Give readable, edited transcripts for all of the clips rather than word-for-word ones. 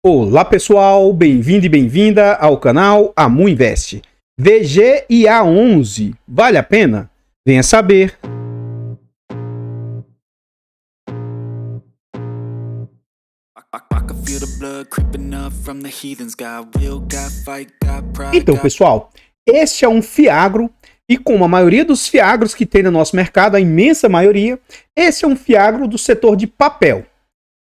Olá pessoal, bem-vindo e bem-vinda ao canal Amu Invest. VGIA11, vale a pena? Venha saber. Então pessoal, este é um fiagro e como a maioria dos fiagros que tem no nosso mercado, a imensa maioria, esse é um fiagro do setor de papel.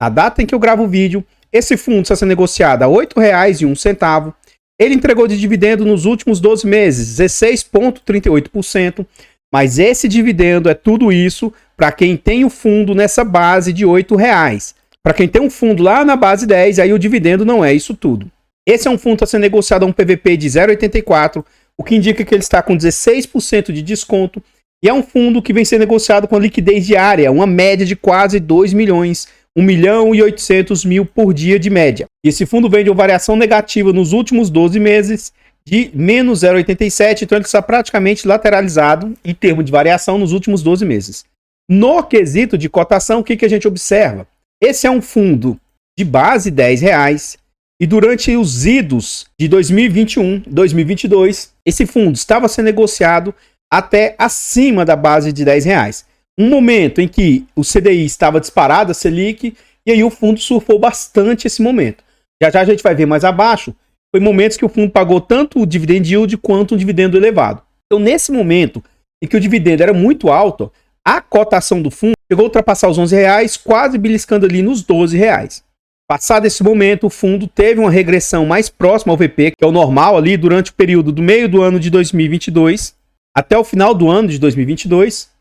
Na data em que eu gravo o vídeo, esse fundo está sendo negociado a R$ 8,01. Ele entregou de dividendo nos últimos 12 meses, 16,38%. Mas esse dividendo é tudo isso para quem tem o fundo nessa base de R$ 8,00. Para quem tem um fundo lá na base 10, aí o dividendo não é isso tudo. Esse é um fundo que está sendo negociado a um PVP de 0,84, o que indica que ele está com 16% de desconto. E é um fundo que vem sendo negociado com a liquidez diária, uma média de quase 2 milhões. 1.800.000 por dia de média. E esse fundo vem de uma variação negativa nos últimos 12 meses de menos 0,87, então ele está praticamente lateralizado em termos de variação nos últimos 12 meses. No quesito de cotação, o que a gente observa? Esse é um fundo de base R$ 10,00 e durante os idos de 2021, 2022, esse fundo estava sendo negociado até acima da base de R$ 10,00. Um momento em que o CDI estava disparado, a Selic, e aí o fundo surfou bastante esse momento. Já já a gente vai ver mais abaixo, foi momentos que o fundo pagou tanto o dividend yield quanto um dividendo elevado. Então nesse momento em que o dividendo era muito alto, a cotação do fundo chegou a ultrapassar os R$ 11,00, quase beliscando ali nos R$ 12,00. Passado esse momento, o fundo teve uma regressão mais próxima ao VP, que é o normal ali durante o período do meio do ano de 2022 até o final do ano de 2022.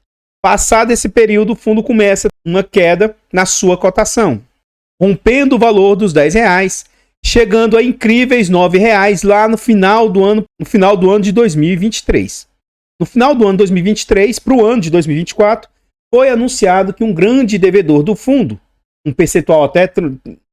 Passado esse período, o fundo começa uma queda na sua cotação, rompendo o valor dos R$ 10,00, chegando a incríveis R$ 9,00 lá no final do ano de 2023. No final do ano de 2023, para o ano de 2024, foi anunciado que um grande devedor do fundo, um percentual até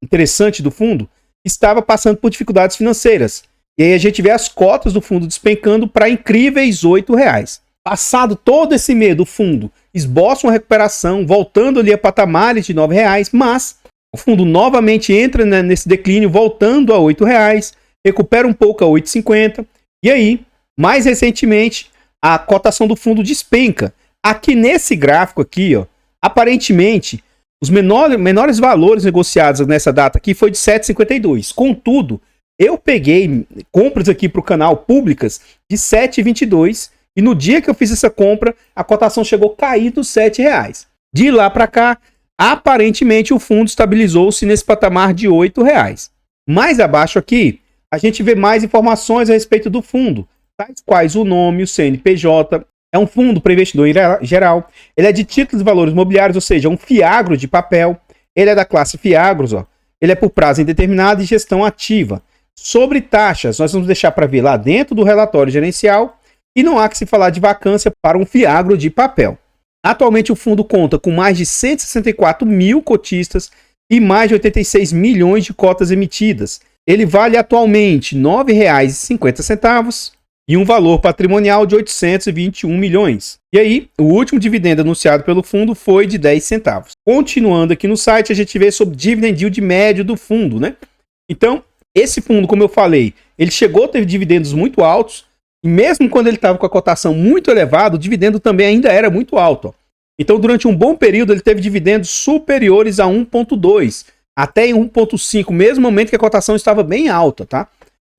interessante do fundo, estava passando por dificuldades financeiras. E aí a gente vê as cotas do fundo despencando para incríveis R$ 8,00. Passado todo esse medo, o fundo esboça uma recuperação, voltando ali a patamares de R$ 9,00, mas o fundo novamente entra nesse declínio, voltando a R$ 8,00, recupera um pouco a R$ 8,50, e aí, mais recentemente, a cotação do fundo despenca. Aqui nesse gráfico aqui, ó, aparentemente, os menores valores negociados nessa data aqui foi de 7,52. Contudo, eu peguei compras aqui para o canal públicas de 7,22, e no dia que eu fiz essa compra, a cotação chegou a cair dos R$ 7,00. De lá para cá, aparentemente o fundo estabilizou-se nesse patamar de R$ 8,00. Mais abaixo aqui, a gente vê mais informações a respeito do fundo, tais quais o nome, o CNPJ. É um fundo para investidor em geral. Ele é de títulos e valores imobiliários, ou seja, um fiagro de papel. Ele é da classe fiagros, ó. Ele é por prazo indeterminado e gestão ativa. Sobre taxas, nós vamos deixar para ver lá dentro do relatório gerencial. E não há que se falar de vacância para um fiagro de papel. Atualmente o fundo conta com mais de 164 mil cotistas e mais de 86 milhões de cotas emitidas. Ele vale atualmente R$ 9,50 e um valor patrimonial de 821 milhões. E aí, o último dividendo anunciado pelo fundo foi de 10 centavos. Continuando aqui no site, a gente vê sobre dividend yield médio do fundo, né? Então, esse fundo, como eu falei, ele chegou a ter dividendos muito altos. E mesmo quando ele estava com a cotação muito elevada, o dividendo também ainda era muito alto. Ó. Então, durante um bom período, ele teve dividendos superiores a 1,2, até em 1,5, mesmo momento que a cotação estava bem alta, tá?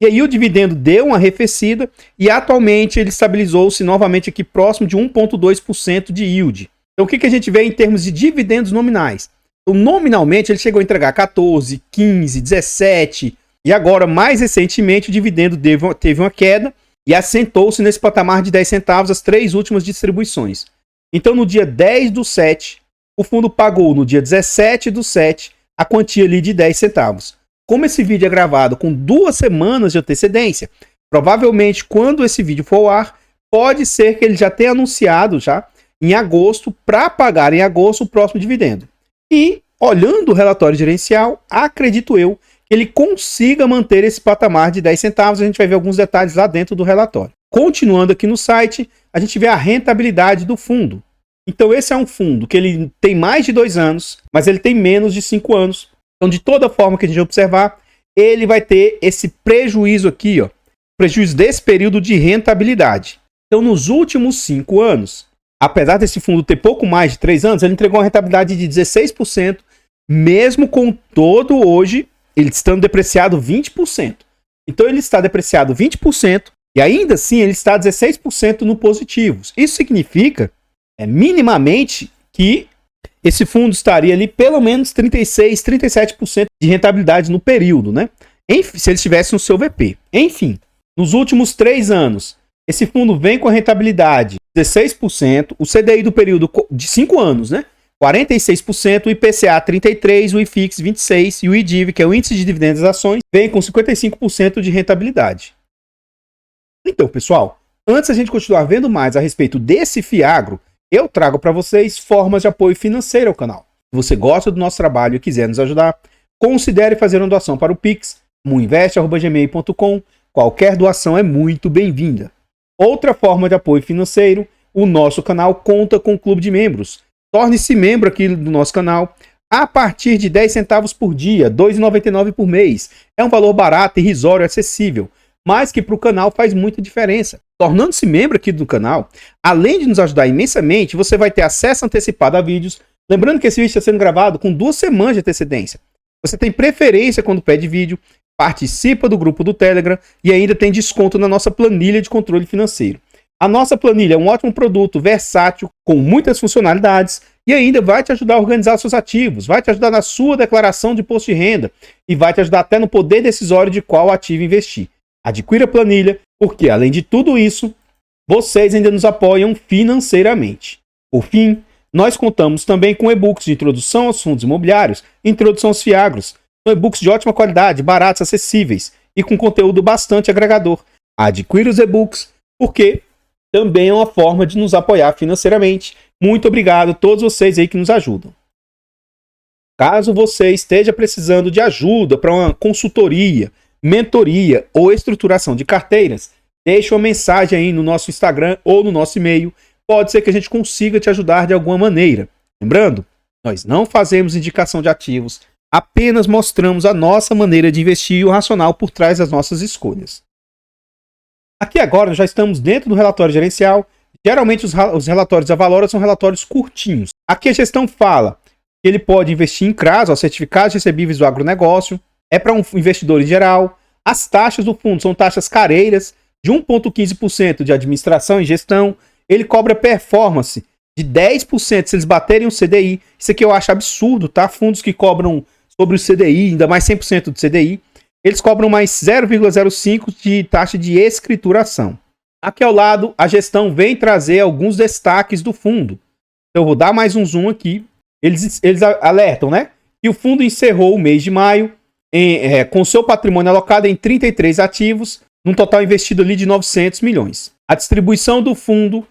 E aí o dividendo deu uma arrefecida e atualmente ele estabilizou-se novamente aqui próximo de 1,2% de yield. Então, o que a gente vê em termos de dividendos nominais? Então, nominalmente, ele chegou a entregar 14, 15, 17 e agora, mais recentemente, o dividendo teve uma queda e assentou-se nesse patamar de 10 centavos as 3 últimas distribuições. Então, no dia 10/7, o fundo pagou no dia 17/7 a quantia ali de 10 centavos. Como esse vídeo é gravado com 2 semanas de antecedência, provavelmente quando esse vídeo for ao ar, pode ser que ele já tenha anunciado já em agosto para pagar em agosto o próximo dividendo. E, olhando o relatório gerencial, acredito eu ele consiga manter esse patamar de 10 centavos. A gente vai ver alguns detalhes lá dentro do relatório. Continuando aqui no site, a gente vê a rentabilidade do fundo. Então esse é um fundo que ele tem mais de 2 anos, mas ele tem menos de 5 anos. Então de toda forma que a gente observar, ele vai ter esse prejuízo aqui, ó, prejuízo desse período de rentabilidade. Então, nos últimos 5 anos, apesar desse fundo ter pouco mais de 3 anos, ele entregou uma rentabilidade de 16%, mesmo com todo hoje, ele estando depreciado 20%. Então, ele está depreciado 20%, e ainda assim, ele está 16% no positivo. Isso significa, minimamente, que esse fundo estaria ali pelo menos 36%, 37% de rentabilidade no período, né? Se ele estivesse no seu VP. Enfim, nos últimos 3 anos, esse fundo vem com a rentabilidade de 16%, o CDI do período de 5 anos, né? 46%, o IPCA 33%, o IFIX 26% e o IDIV, que é o Índice de Dividendos das Ações, vem com 55% de rentabilidade. Então, pessoal, antes a gente continuar vendo mais a respeito desse FIAGRO, eu trago para vocês formas de apoio financeiro ao canal. Se você gosta do nosso trabalho e quiser nos ajudar, considere fazer uma doação para o Pix, muinvest@gmail.com. Qualquer doação é muito bem-vinda. Outra forma de apoio financeiro, o nosso canal conta com um clube de membros. Torne-se membro aqui do nosso canal a partir de 10 centavos por dia, R$ 2,99 por mês. É um valor barato, irrisório, acessível, mas que para o canal faz muita diferença. Tornando-se membro aqui do canal, além de nos ajudar imensamente, você vai ter acesso antecipado a vídeos. Lembrando que esse vídeo está sendo gravado com 2 semanas de antecedência. Você tem preferência quando pede vídeo, participa do grupo do Telegram e ainda tem desconto na nossa planilha de controle financeiro. A nossa planilha é um ótimo produto, versátil, com muitas funcionalidades e ainda vai te ajudar a organizar seus ativos, vai te ajudar na sua declaração de imposto de renda e vai te ajudar até no poder decisório de qual ativo investir. Adquira a planilha, porque além de tudo isso, vocês ainda nos apoiam financeiramente. Por fim, nós contamos também com e-books de introdução aos fundos imobiliários, introdução aos FIAGROS. São e-books de ótima qualidade, baratos, acessíveis e com conteúdo bastante agregador. Adquira os e-books, porque também é uma forma de nos apoiar financeiramente. Muito obrigado a todos vocês aí que nos ajudam. Caso você esteja precisando de ajuda para uma consultoria, mentoria ou estruturação de carteiras, deixe uma mensagem aí no nosso Instagram ou no nosso e-mail. Pode ser que a gente consiga te ajudar de alguma maneira. Lembrando, nós não fazemos indicação de ativos, apenas mostramos a nossa maneira de investir e o racional por trás das nossas escolhas. Aqui agora nós já estamos dentro do relatório gerencial. Geralmente os relatórios da Valora são relatórios curtinhos. Aqui a gestão fala que ele pode investir em CRAs, ó, certificados recebíveis do agronegócio. É para um investidor em geral. As taxas do fundo são taxas careiras de 1,15% de administração e gestão. Ele cobra performance de 10% se eles baterem o CDI. Isso aqui eu acho absurdo, tá? Fundos que cobram sobre o CDI, ainda mais 100% do CDI. Eles cobram mais 0,05% de taxa de escrituração. Aqui ao lado, a gestão vem trazer alguns destaques do fundo. Eu vou dar mais um zoom aqui. Eles alertam, né? Que o fundo encerrou o mês de maio com seu patrimônio alocado em 33 ativos, num total investido ali de 900 milhões. A distribuição do fundo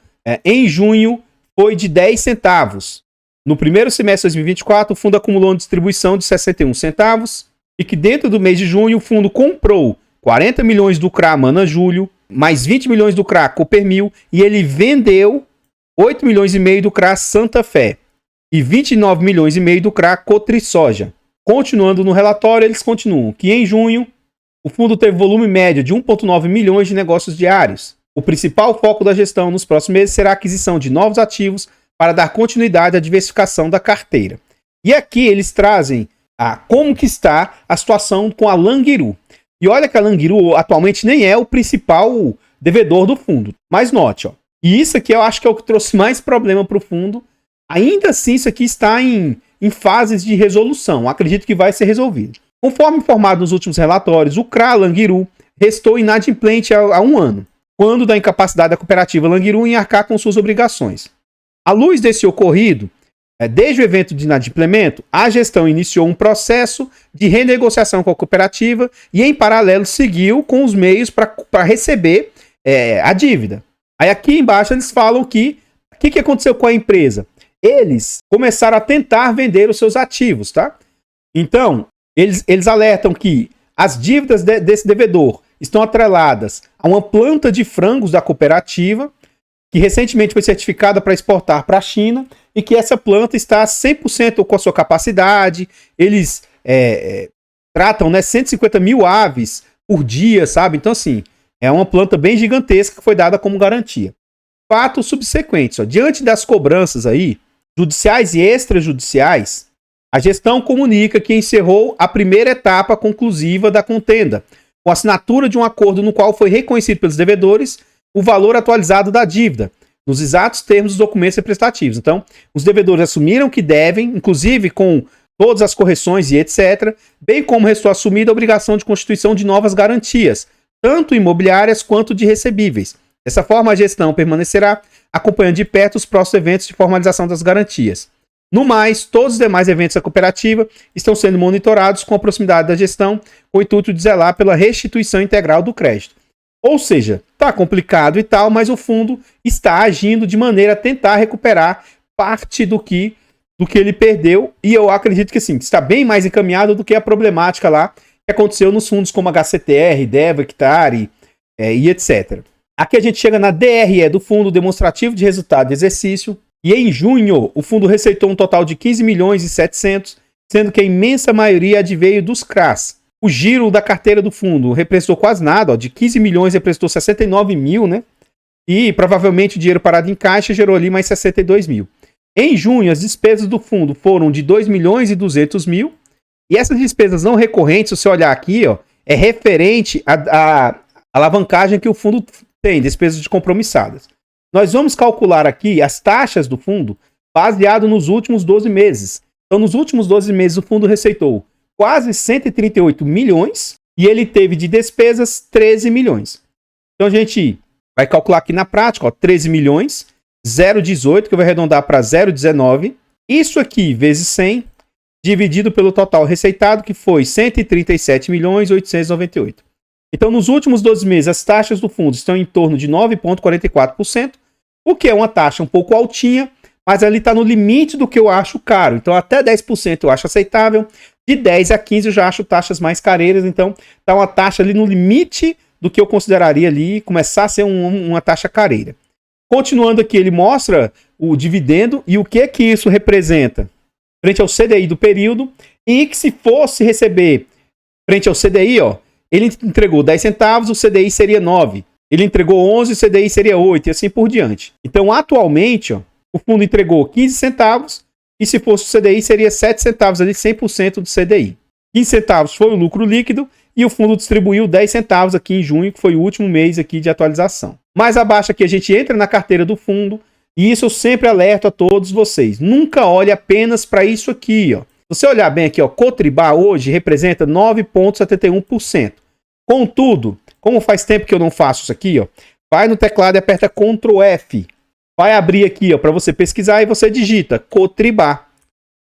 em junho foi de 10 centavos. No primeiro semestre de 2024, o fundo acumulou uma distribuição de 61 centavos e que dentro do mês de junho o fundo comprou 40 milhões do CRA Mana Júlio, mais 20 milhões do CRA Coopermil e ele vendeu 8 milhões e meio do CRA Santa Fé e 29 milhões e meio do CRA Cotrisoja. Continuando no relatório, eles continuam que em junho o fundo teve volume médio de 1,9 milhões de negócios diários. O principal foco da gestão nos próximos meses será a aquisição de novos ativos para dar continuidade à diversificação da carteira. E aqui eles trazem como que está a situação com a Languiru. E olha que a Languiru atualmente nem é o principal devedor do fundo. Mas note, ó, e isso aqui eu acho que é o que trouxe mais problema para o fundo. Ainda assim, isso aqui está em fases de resolução. Acredito que vai ser resolvido. Conforme informado nos últimos relatórios, o CRA Languiru restou inadimplente há 1 ano, quando da incapacidade da cooperativa Languiru em arcar com suas obrigações. À luz desse ocorrido, desde o evento de inadimplemento, a gestão iniciou um processo de renegociação com a cooperativa e, em paralelo, seguiu com os meios para receber a dívida. Aí aqui embaixo eles falam que o que aconteceu com a empresa? Eles começaram a tentar vender os seus ativos, tá? Então, eles alertam que as dívidas desse devedor estão atreladas a uma planta de frangos da cooperativa, que recentemente foi certificada para exportar para a China, e que essa planta está 100% com a sua capacidade. Eles tratam, né, 150 mil aves por dia, sabe? Então, assim, é uma planta bem gigantesca que foi dada como garantia. Fatos subsequentes, ó. Diante das cobranças aí, judiciais e extrajudiciais, a gestão comunica que encerrou a primeira etapa conclusiva da contenda, com a assinatura de um acordo no qual foi reconhecido pelos devedores o valor atualizado da dívida, nos exatos termos dos documentos representativos. Então, os devedores assumiram que devem, inclusive com todas as correções e etc., bem como restou assumida a obrigação de constituição de novas garantias, tanto imobiliárias quanto de recebíveis. Dessa forma, a gestão permanecerá acompanhando de perto os próximos eventos de formalização das garantias. No mais, todos os demais eventos da cooperativa estão sendo monitorados com a proximidade da gestão, com o intuito de zelar pela restituição integral do crédito. Ou seja, está complicado e tal, mas o fundo está agindo de maneira a tentar recuperar parte do que ele perdeu, e eu acredito que sim, está bem mais encaminhado do que a problemática lá que aconteceu nos fundos como HCTR, DEVA, Hectare e etc. Aqui a gente chega na DRE do Fundo Demonstrativo de Resultado de Exercício, e em junho o fundo receitou um total de 15 milhões e 700, sendo que a imensa maioria adveio dos CRAs. O giro da carteira do fundo represtou quase nada, ó, de 15 milhões represtou 69 mil, né? E provavelmente o dinheiro parado em caixa gerou ali mais 62 mil. Em junho, as despesas do fundo foram de 2 milhões e 200 mil, e essas despesas não recorrentes, se você olhar aqui, ó, é referente à alavancagem que o fundo tem, despesas compromissadas. Nós vamos calcular aqui as taxas do fundo baseado nos últimos 12 meses. Então, nos últimos 12 meses, o fundo receitou quase 138 milhões e ele teve de despesas 13 milhões. Então, a gente vai calcular aqui na prática, ó, 13 milhões, 0,18, que eu vou arredondar para 0,19. Isso aqui, vezes 100, dividido pelo total receitado, que foi 137 milhões 898. Então, nos últimos 12 meses, as taxas do fundo estão em torno de 9,44%, o que é uma taxa um pouco altinha, mas ali está no limite do que eu acho caro. Então, até 10% eu acho aceitável, de 10 a 15 eu já acho taxas mais careiras, então está uma taxa ali no limite do que eu consideraria ali começar a ser uma taxa careira. Continuando aqui, ele mostra o dividendo e o que isso representa frente ao CDI do período, e que se fosse receber frente ao CDI, ó, ele entregou 10 centavos, o CDI seria 9. Ele entregou 11, o CDI seria 8 e assim por diante. Então, atualmente, ó, o fundo entregou 15 centavos e se fosse o CDI seria 7 centavos, ali 100% do CDI. 15 centavos foi o lucro líquido e o fundo distribuiu 10 centavos aqui em junho, que foi o último mês aqui de atualização. Mais abaixo aqui a gente entra na carteira do fundo e isso eu sempre alerto a todos vocês. Nunca olhe apenas para isso aqui, ó. Se você olhar bem aqui, ó, Cotribá hoje representa 9,71%. Contudo, como faz tempo que eu não faço isso aqui, ó, vai no teclado e aperta Ctrl F. Vai abrir aqui, ó, para você pesquisar e você digita Cotribá.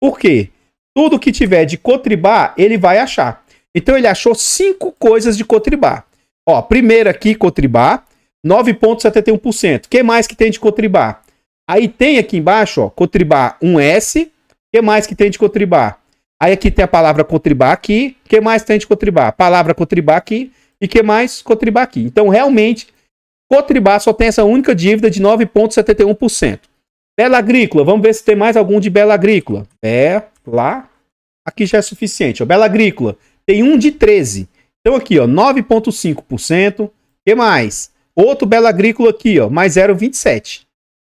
Por quê? Tudo que tiver de Cotribá, ele vai achar. Então ele achou 5 coisas de Cotribá. Ó, primeiro aqui, Cotribá, 9,71%. O que mais que tem de Cotribá? Aí tem aqui embaixo, ó, Cotribá 1S. O que mais que tem de Cotribá? Aí aqui tem a palavra Cotribá aqui. O que mais tem de Cotribá? Palavra Cotribá aqui. E o que mais? Cotribá aqui. Então, realmente, Cotribá só tem essa única dívida de 9,71%. Bela Agrícola. Vamos ver se tem mais algum de Bela Agrícola. Lá. Aqui já é suficiente. Ó, Bela Agrícola. Tem um de 13. Então, aqui, ó, 9,5%. O que mais? Outro Bela Agrícola aqui, ó, mais 0,27%.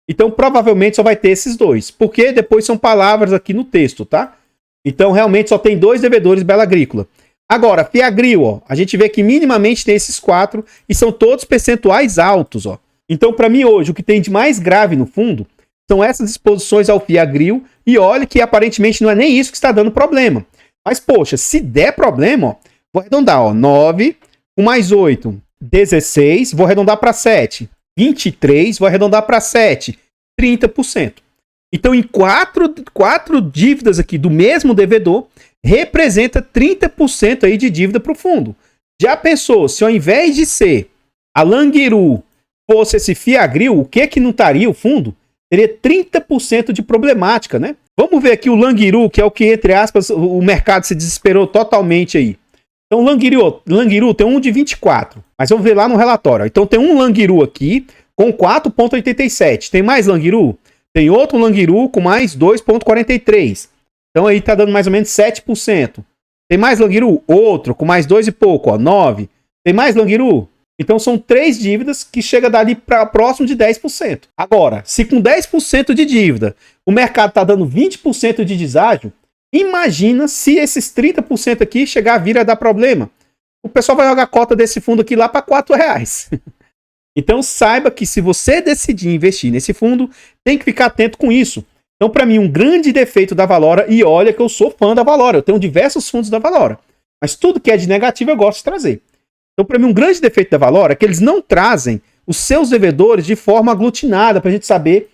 Então, provavelmente só vai ter esses dois. Porque depois são palavras aqui no texto, tá? Então, realmente só tem 2 devedores Bela Agrícola. Agora, Fiagril, ó, a gente vê que minimamente tem esses 4 e são todos percentuais altos, ó. Então, para mim hoje, o que tem de mais grave no fundo são essas exposições ao Fiagril e olha que aparentemente não é nem isso que está dando problema. Mas, poxa, se der problema, ó, vou arredondar, ó, 9 com mais 8, 16, vou arredondar para 7. 23, vou arredondar para 7, 30%. Então, em 4 dívidas aqui do mesmo devedor, representa 30% aí de dívida para o fundo. Já pensou, se ao invés de ser a Languiru fosse esse Fiagril, o que não estaria o fundo? Teria 30% de problemática, né? Vamos ver aqui o Languiru, que é o que, entre aspas, o mercado se desesperou totalmente aí. Então, Languiru tem um de 24, mas vamos ver lá no relatório. Então, tem um Languiru aqui com 4,87. Tem mais Languiru? Tem outro Languiru com mais 2,43. Então, aí tá dando mais ou menos 7%. Tem mais Languiru? Outro, com mais 2 e pouco, ó, 9. Tem mais Languiru? Então são 3 dívidas que chega dali para próximo de 10%. Agora, se com 10% de dívida o mercado está dando 20% de deságio, imagina se esses 30% aqui chegar a vir a dar problema. O pessoal vai jogar a cota desse fundo aqui lá para R$4. Então saiba que se você decidir investir nesse fundo, tem que ficar atento com isso. Então, para mim, um grande defeito da Valora, e olha que eu sou fã da Valora, eu tenho diversos fundos da Valora, mas tudo que é de negativo eu gosto de trazer. Então, para mim, um grande defeito da Valora é que eles não trazem os seus devedores de forma aglutinada, para a gente saber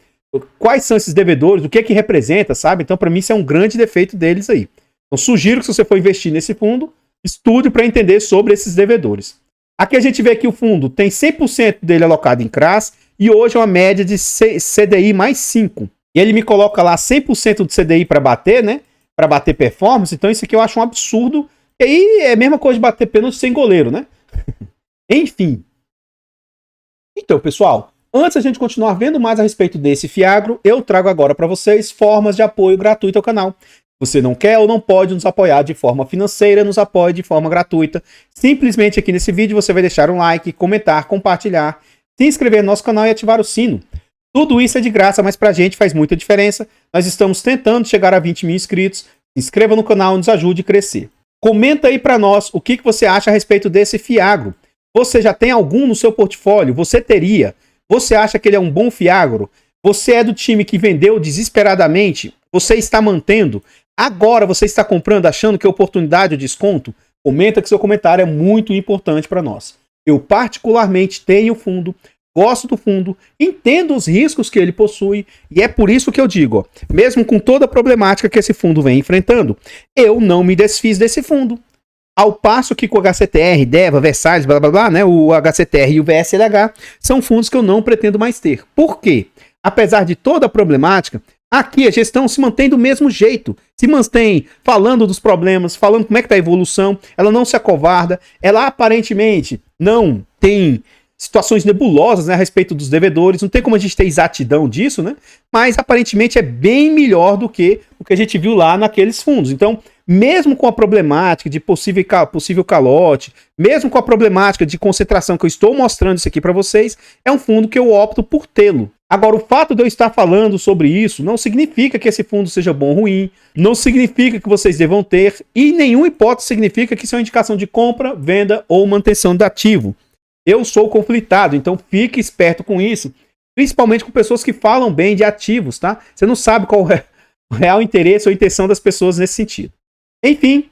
quais são esses devedores, o que é que representa, sabe? Então, para mim, isso é um grande defeito deles aí. Então, sugiro que se você for investir nesse fundo, estude para entender sobre esses devedores. Aqui a gente vê que o fundo tem 100% dele alocado em CRAS e hoje é uma média de CDI mais 5. E ele me coloca lá 100% do CDI para bater, né? Para bater performance. Então isso aqui eu acho um absurdo. E aí é a mesma coisa de bater pênalti sem goleiro, né? Enfim. Então, pessoal, antes a gente continuar vendo mais a respeito desse Fiagro, eu trago agora para vocês formas de apoio gratuito ao canal. Você não quer ou não pode nos apoiar de forma financeira, nos apoie de forma gratuita. Simplesmente aqui nesse vídeo você vai deixar um like, comentar, compartilhar, se inscrever no nosso canal e ativar o sino. Tudo isso é de graça, mas pra gente faz muita diferença. Nós estamos tentando chegar a 20 mil inscritos. Se inscreva no canal e nos ajude a crescer. Comenta aí pra nós o que você acha a respeito desse Fiagro. Você já tem algum no seu portfólio? Você teria? Você acha que ele é um bom Fiagro? Você é do time que vendeu desesperadamente? Você está mantendo? Agora você está comprando achando que é oportunidade ou desconto? Comenta que seu comentário é muito importante para nós. Eu particularmente tenho fundo, gosto do fundo, entendo os riscos que ele possui e é por isso que eu digo, ó, mesmo com toda a problemática que esse fundo vem enfrentando, eu não me desfiz desse fundo. Ao passo que com o HCTR, DEVA, Versalhes, blá blá blá, né, o HCTR e o VSLH são fundos que eu não pretendo mais ter. Por quê? Apesar de toda a problemática, aqui a gestão se mantém do mesmo jeito, se mantém falando dos problemas, falando como é que está a evolução, ela não se acovarda, ela aparentemente não tem situações nebulosas, né, a respeito dos devedores, não tem como a gente ter exatidão disso, né, mas aparentemente é bem melhor do que o que a gente viu lá naqueles fundos. Então, mesmo com a problemática de possível calote, mesmo com a problemática de concentração que eu estou mostrando isso aqui para vocês, é um fundo que eu opto por tê-lo. Agora, o fato de eu estar falando sobre isso não significa que esse fundo seja bom ou ruim, não significa que vocês devam ter, e em nenhuma hipótese significa que isso é uma indicação de compra, venda ou manutenção do ativo. Eu sou conflitado, então fique esperto com isso, principalmente com pessoas que falam bem de ativos, tá? Você não sabe qual é o real interesse ou intenção das pessoas nesse sentido. Enfim,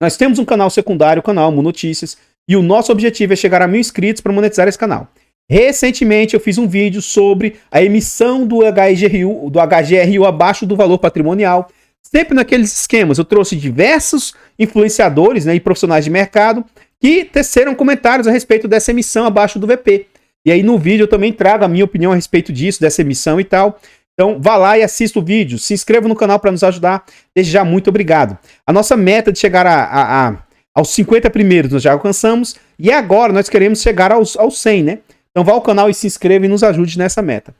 nós temos um canal secundário, o canal Mu Notícias, e o nosso objetivo é chegar a 1000 inscritos para monetizar esse canal. Recentemente eu fiz um vídeo sobre a emissão do HGRU abaixo do valor patrimonial. Sempre naqueles esquemas, eu trouxe diversos influenciadores, né, e profissionais de mercado que teceram comentários a respeito dessa emissão abaixo do VP. E aí no vídeo eu também trago a minha opinião a respeito disso, dessa emissão e tal. Então vá lá e assista o vídeo, se inscreva no canal para nos ajudar. Desde já, muito obrigado. A nossa meta de chegar aos 50 primeiros nós já alcançamos, e agora nós queremos chegar aos 100, né? Então vá ao canal e se inscreva e nos ajude nessa meta.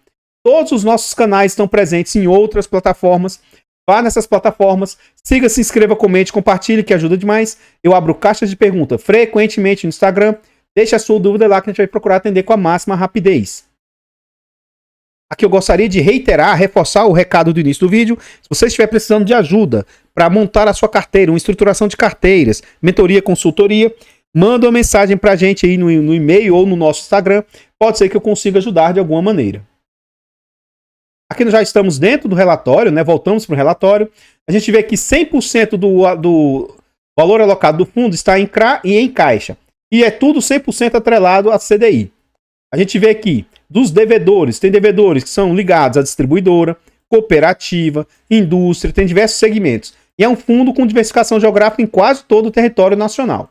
Todos os nossos canais estão presentes em outras plataformas. Vá nessas plataformas, siga, se inscreva, comente, compartilhe, que ajuda demais. Eu abro caixas de pergunta frequentemente no Instagram. Deixe a sua dúvida lá que a gente vai procurar atender com a máxima rapidez. Aqui eu gostaria de reiterar, reforçar o recado do início do vídeo. Se você estiver precisando de ajuda para montar a sua carteira, uma estruturação de carteiras, mentoria, consultoria, manda uma mensagem para a gente aí no e-mail ou no nosso Instagram. Pode ser que eu consiga ajudar de alguma maneira. Aqui nós já estamos dentro do relatório, né? Voltamos para o relatório. A gente vê que 100% do valor alocado do fundo está em CRA e em caixa. E é tudo 100% atrelado a CDI. A gente vê aqui dos devedores. Tem devedores que são ligados à distribuidora, cooperativa, indústria, tem diversos segmentos. E é um fundo com diversificação geográfica em quase todo o território nacional.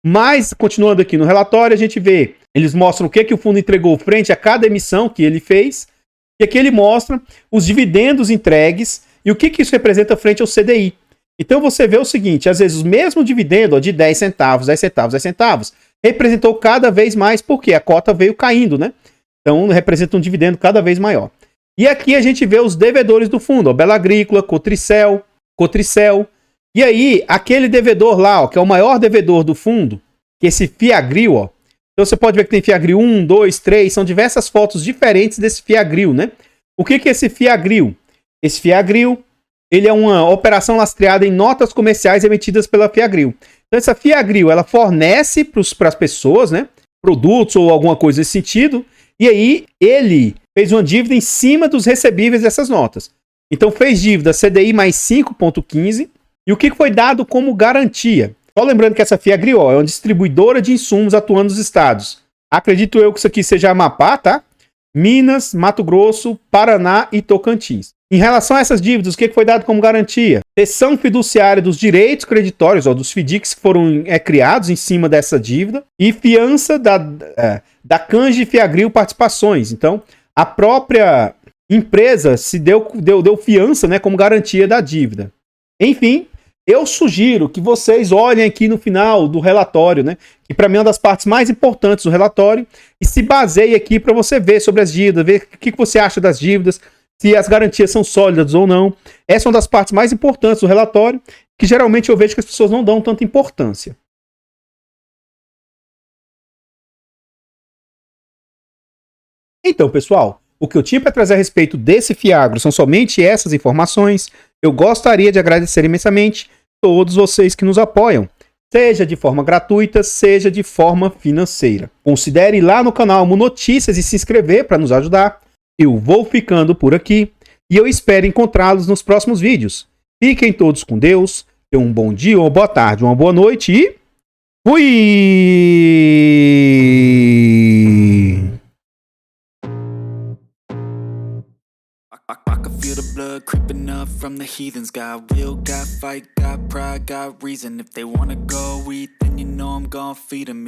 Mas, continuando aqui no relatório, a gente vê, eles mostram o que o fundo entregou frente a cada emissão que ele fez. E aqui ele mostra os dividendos entregues e o que isso representa frente ao CDI. Então você vê o seguinte, às vezes o mesmo dividendo de 10 centavos, 10 centavos, 10 centavos, representou cada vez mais porque a cota veio caindo, né? Então representa um dividendo cada vez maior. E aqui a gente vê os devedores do fundo, ó, Bela Agrícola, Cotricel, E aí, aquele devedor lá, ó, que é o maior devedor do fundo, que é esse Fiagril, ó. Então você pode ver que tem Fiagril 1, 2, 3, são diversas fotos diferentes desse Fiagril, né? O que é esse Fiagril? Esse Fiagril, ele é uma operação lastreada em notas comerciais emitidas pela Fiagril. Então essa Fiagril, ela fornece para as pessoas, né, produtos ou alguma coisa nesse sentido, e aí ele fez uma dívida em cima dos recebíveis dessas notas. Então fez dívida CDI mais 5,15, e o que foi dado como garantia? Só lembrando que essa Fiagril é uma distribuidora de insumos atuando nos estados. Acredito eu que isso aqui seja Amapá, tá? Minas, Mato Grosso, Paraná e Tocantins. Em relação a essas dívidas, o que foi dado como garantia? Cessão fiduciária dos direitos creditórios, ou dos FDICs que foram criados em cima dessa dívida, e fiança da Cange Fiagril Participações. Então, a própria empresa se deu fiança, né, como garantia da dívida. Enfim, eu sugiro que vocês olhem aqui no final do relatório, né, que para mim é uma das partes mais importantes do relatório, e se baseie aqui para você ver sobre as dívidas, ver o que você acha das dívidas, se as garantias são sólidas ou não. Essa é uma das partes mais importantes do relatório, que geralmente eu vejo que as pessoas não dão tanta importância. Então, pessoal, o que eu tinha para trazer a respeito desse Fiagro são somente essas informações. Eu gostaria de agradecer imensamente todos vocês que nos apoiam, seja de forma gratuita, seja de forma financeira. Considere ir lá no canal Notícias e se inscrever para nos ajudar. Eu vou ficando por aqui e eu espero encontrá-los nos próximos vídeos. Fiquem todos com Deus, tenham um bom dia, uma boa tarde, uma boa noite e fui! I can feel the blood creeping up from the heathens. Got will, got fight, got pride, got reason. If they wanna go eat, then you know I'm gon' feed them.